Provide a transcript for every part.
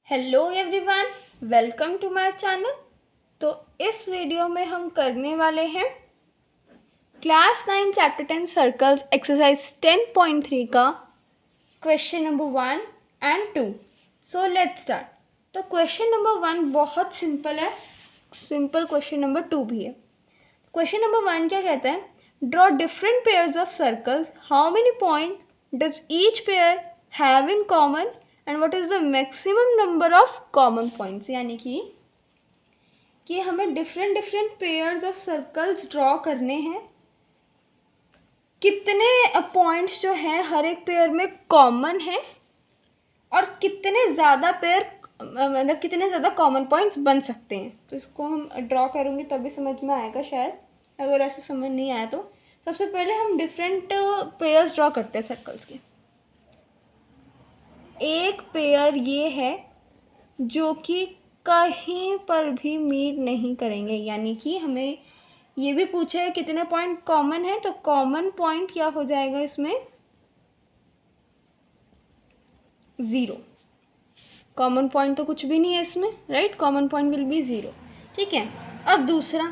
Hello everyone, welcome to my channel. तो इस video में हम करने वाले हैं क्लास 9 चैप्टर 10 सर्कल्स एक्सरसाइज 10.3 का question number 1 and 2। So let's start. तो क्वेश्चन नंबर 1 बहुत सिंपल है, सिंपल क्वेश्चन नंबर 2 भी है। क्वेश्चन नंबर 1 क्या कहता है? Draw different pairs of circles, how many points does each pair have in common and what is the maximum number of common points. यानी कि हमें different pairs of circles draw करने हैं, कितने पॉइंट्स जो हैं हर एक पेयर में कॉमन है और कितने ज़्यादा पेयर मतलब कितने ज़्यादा कॉमन पॉइंट्स बन सकते हैं। तो इसको हम ड्रॉ करूँगी तभी समझ में आएगा शायद, अगर ऐसे समझ नहीं आया तो। सबसे पहले हम डिफरेंट पेयर्स ड्रॉ करते हैं सर्कल्स के। एक पेयर ये है जो कि कहीं पर भी मीट नहीं करेंगे, यानी कि हमें ये भी पूछा है कितने पॉइंट कॉमन है, तो कॉमन पॉइंट क्या हो जाएगा इसमें? 0। कॉमन पॉइंट तो कुछ भी नहीं है इसमें, right? Common point will be 0। ठीक है। अब दूसरा,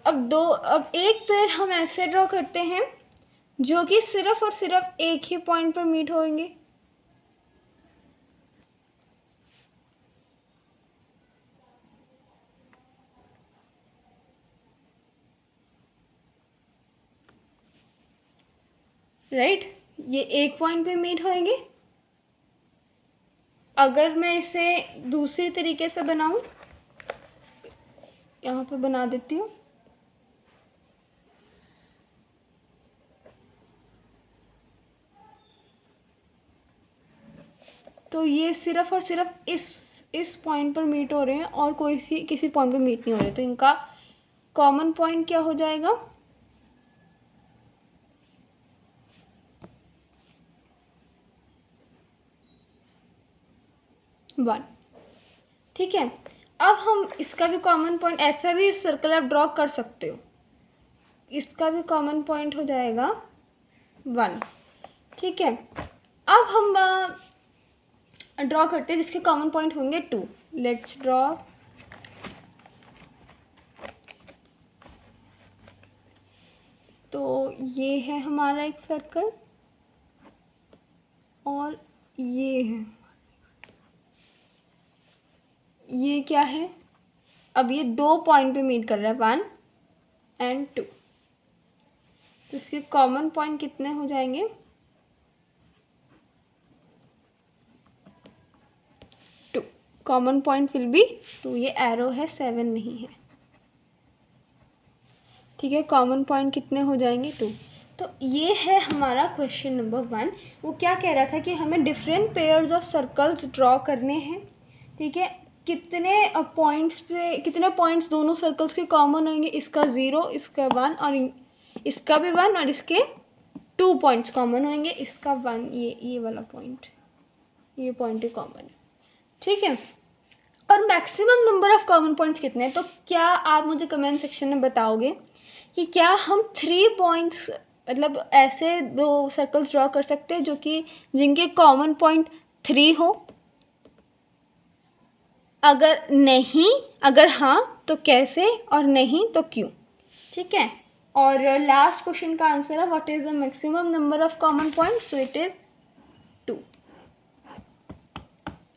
अब एक पेयर हम ऐसे ड्रॉ करते हैं जो कि सिर्फ और सिर्फ एक ही पॉइंट पर मीट होंगे। राइट, ये एक पॉइंट पे मीट होंगे। अगर मैं इसे दूसरी तरीके से बनाऊं, यहाँ पर बना देती हूँ। तो ये सिर्फ और सिर्फ इस पॉइंट पर मीट हो रहे हैं और किसी पॉइंट पर मीट नहीं हो रहे, तो इनका कॉमन पॉइंट क्या हो जाएगा? 1। ठीक है। अब हम इसका भी कॉमन पॉइंट, ऐसा भी सर्कल आप ड्रॉ कर सकते हो, इसका भी कॉमन पॉइंट हो जाएगा 1। ठीक है। अब हम ड्रॉ करते हैं जिसके कॉमन पॉइंट होंगे 2। Let's draw. तो ये है हमारा एक सर्कल और ये है, ये क्या है? अब ये 2 पॉइंट पे मीट कर रहा है, 1 एंड 2। तो इसके कॉमन पॉइंट कितने हो जाएंगे? 2। Common point will be 2। ये एरो है, 7 नहीं है। ठीक है, कॉमन पॉइंट कितने हो जाएंगे? 2। तो ये है हमारा क्वेश्चन नंबर 1। वो क्या कह रहा था कि हमें different pairs of circles draw करने हैं। ठीक है, कितने पॉइंट्स पे, कितने पॉइंट्स दोनों सर्कल्स के कॉमन होंगे? इसका 0, इसका 1 और इसका भी 1 और इसके 2 पॉइंट्स कॉमन होंगे, इसका 1, ये वाला पॉइंट, ये पॉइंट ही कॉमन है। ठीक है। और maximum number of common points कितने हैं? तो क्या आप मुझे कमेंट सेक्शन में बताओगे कि क्या हम 3 पॉइंट्स, मतलब ऐसे 2 सर्कल्स ड्रॉ कर सकते हैं जो कि जिनके कॉमन पॉइंट 3 हो? अगर नहीं, अगर हाँ तो कैसे, और नहीं तो क्यों? ठीक है। और लास्ट क्वेश्चन का आंसर है what is the maximum number of common points? So it is 2।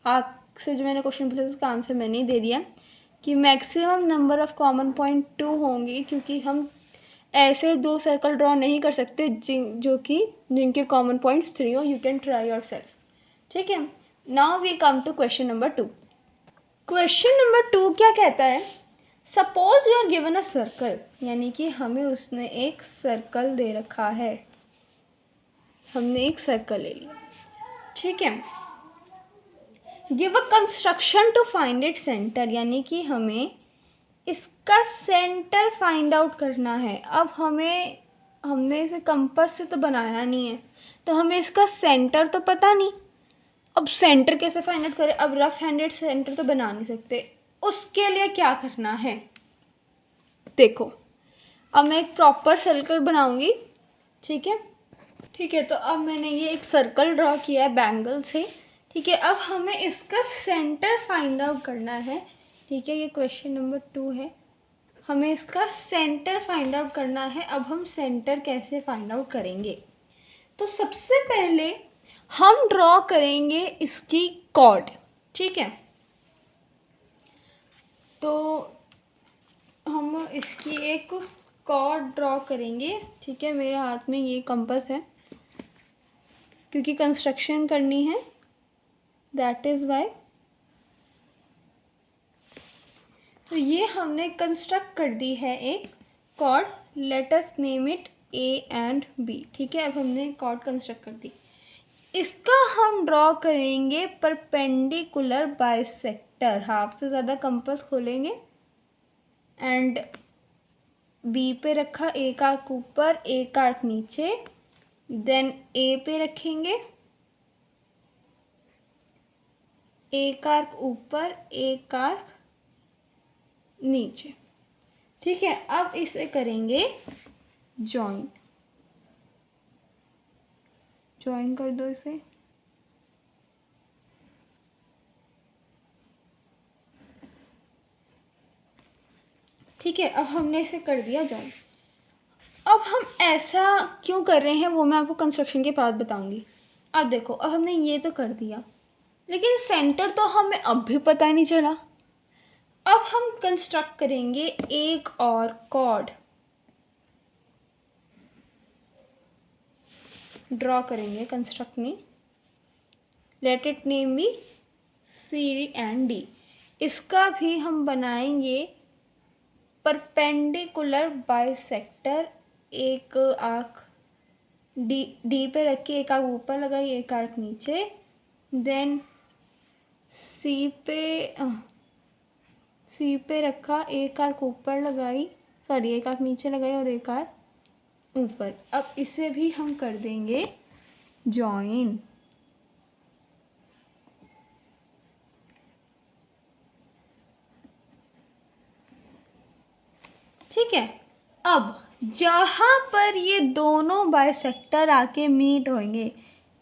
आपसे जो मैंने क्वेश्चन पूछा उसका आंसर मैंने ही दे दिया कि maximum number of common point 2 होंगी, क्योंकि हम ऐसे 2 सर्कल ड्रॉ नहीं कर सकते जिनके कॉमन पॉइंट्स 3 हो। You can try yourself. ठीक है। Now we come to question number 2। Question number 2 क्या कहता है? Suppose you are given a circle, यानी कि हमें उसने एक सर्कल दे रखा है, हमने एक सर्कल ले लिया। ठीक है। Give a construction to find it centre, यानी कि हमें इसका सेंटर फाइंड आउट करना है। अब हमने इसे कंपास से तो बनाया नहीं है, तो हमें इसका सेंटर तो पता नहीं। अब सेंटर कैसे फाइंड आउट करें? अब रफ हैंडेड सेंटर तो बना नहीं सकते। उसके लिए क्या करना है? देखो, अब मैं एक प्रॉपर सर्कल बनाऊंगी। ठीक है। ठीक है, तो अब मैंने ये एक सर्कल ड्रॉ किया है बैंगल से। ठीक है, अब हमें इसका सेंटर फाइंड आउट करना है। ठीक है, ये क्वेश्चन नंबर 2 है, हमें इसका सेंटर फाइंड आउट करना है। अब हम सेंटर कैसे फाइंड आउट करेंगे? तो सबसे पहले हम ड्रॉ करेंगे इसकी कॉर्ड। ठीक है, तो हम इसकी एक कॉर्ड ड्रॉ करेंगे। ठीक है, मेरे हाथ में ये कंपास है क्योंकि कंस्ट्रक्शन करनी है, दैट इज़ वाई। तो ये हमने कंस्ट्रक्ट कर दी है एक chord, let us name it A and B. ठीक है, अब हमने कॉर्ड कंस्ट्रक्ट कर दी। इसका हम ड्रॉ करेंगे परपेंडिकुलर बाइसेक्टर। हाफ से ज़्यादा कंपास खोलेंगे एंड बी पे रखा, एक आर्क ऊपर एक आर्क नीचे, देन ए पे रखेंगे, एक आर्क ऊपर एक आर्क नीचे। ठीक है, अब इसे करेंगे जॉइन। जॉइन कर दो इसे। ठीक है, अब हमने इसे कर दिया जॉइन। अब हम ऐसा क्यों कर रहे हैं वो मैं आपको कंस्ट्रक्शन के बाद बताऊंगी। अब देखो, अब हमने ये तो कर दिया, लेकिन सेंटर तो हमें अब भी पता नहीं चला। अब हम कंस्ट्रक्ट करेंगे एक और कॉर्ड, ड्रॉ करेंगे कंस्ट्रक्ट में, let it name B C and D. इसका भी हम बनाएंगे परपेंडिकुलर बाइसेक्टर। एक आर्क डी पे रख के एक आर्क ऊपर लगाई, एक आर्क नीचे, देन सी पे रखा, एक आर्क ऊपर लगाई, सॉरी एक आर्क नीचे लगाई और एक आर्क ऊपर। अब इसे भी हम कर देंगे जॉइन। ठीक है, अब जहाँ पर ये दोनों बाइसेक्टर आके मीट होंगे,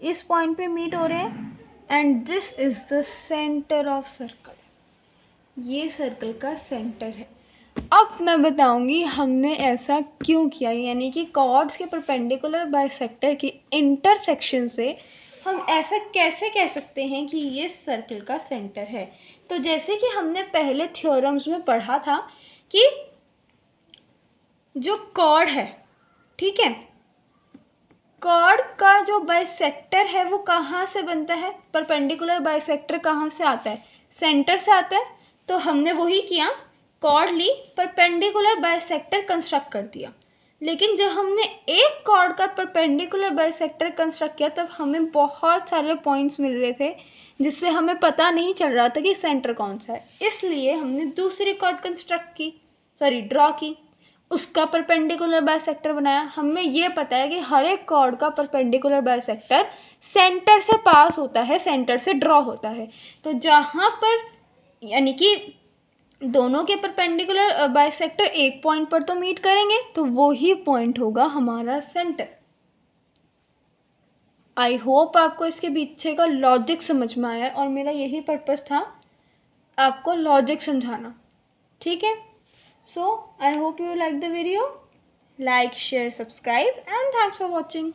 इस पॉइंट पे मीट हो रहे हैं, and this is the centre of circle. ये सर्कल का सेंटर है। अब मैं बताऊंगी हमने ऐसा क्यों किया, यानी कि कॉर्ड्स के परपेंडिकुलर बाइसेक्टर की इंटरसेक्शन से हम ऐसा कैसे कह सकते हैं कि ये सर्कल का सेंटर है। तो जैसे कि हमने पहले थ्योरम्स में पढ़ा था कि जो कॉर्ड है, ठीक है, कॉर्ड का जो बाइसेक्टर है वो कहाँ से बनता है? परपेंडिकुलर बाइसेक्टर कहाँ से आता है? सेंटर से आता है। तो हमने वही किया, कॉर्ड ली, परपेंडिकुलर बाइसेक्टर कंस्ट्रक्ट कर दिया। लेकिन जब हमने एक कॉर्ड का परपेंडिकुलर बाइसेक्टर कंस्ट्रक्ट किया तब हमें बहुत सारे पॉइंट्स मिल रहे थे जिससे हमें पता नहीं चल रहा था कि सेंटर कौन सा है। इसलिए हमने दूसरी कॉर्ड ड्रॉ की, उसका परपेंडिकुलर बाइसेक्टर बनाया। हमें ये पता है कि हर एक कॉर्ड का परपेंडिकुलर बाइसेक्टर सेंटर से पास होता है, सेंटर से ड्रॉ होता है। तो जहाँ पर यानी कि दोनों के परपेंडिकुलर बाइसेक्टर एक पॉइंट पर तो मीट करेंगे, तो वो ही पॉइंट होगा हमारा सेंटर। आई होप आपको इसके पीछे का लॉजिक समझ में आया, और मेरा यही पर्पस था आपको लॉजिक समझाना। ठीक है, so I hope you like the video. Like, share, subscribe, and thanks for watching.